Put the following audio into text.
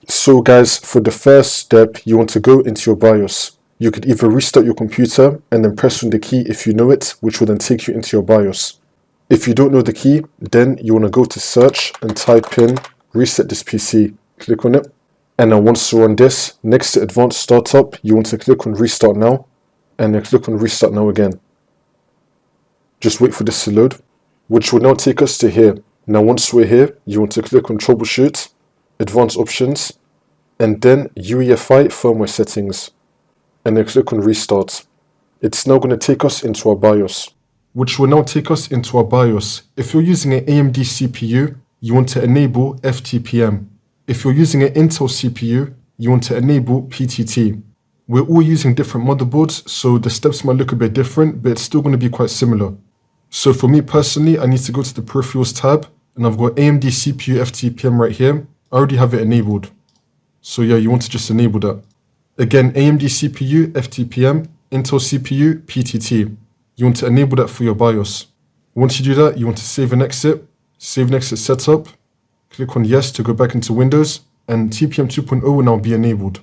So guys, for the first step, you want to go into your BIOS. You could either restart your computer and then press on the key if you know it, which will then take you into your BIOS. If you don't know the key, then you want to go to search and type in reset this PC. Click on it. And then once you're on this, next to advanced startup, you want to click on restart now and then click on restart now again. Just wait for this to load, which will now take us to here. Now once we're here, you want to click on troubleshoot, advanced options, and then UEFI firmware settings, and then click on restart. It's now going to take us into our BIOS, which will now take us into our BIOS. If you're using an AMD CPU, you want to enable FTPM. If you're using an Intel CPU, you want to enable PTT. We're all using different motherboards, so the steps might look a bit different, but it's still going to be quite similar. So for me personally, I need to go to the peripherals tab, and I've got AMD CPU FTPM right here. I already have it enabled. So yeah, you want to just enable that. Again, AMD CPU FTPM, Intel CPU PTT. You want to enable that for your BIOS. Once you do that, you want to save and exit setup. Click on yes to go back into Windows, and TPM 2.0 will now be enabled.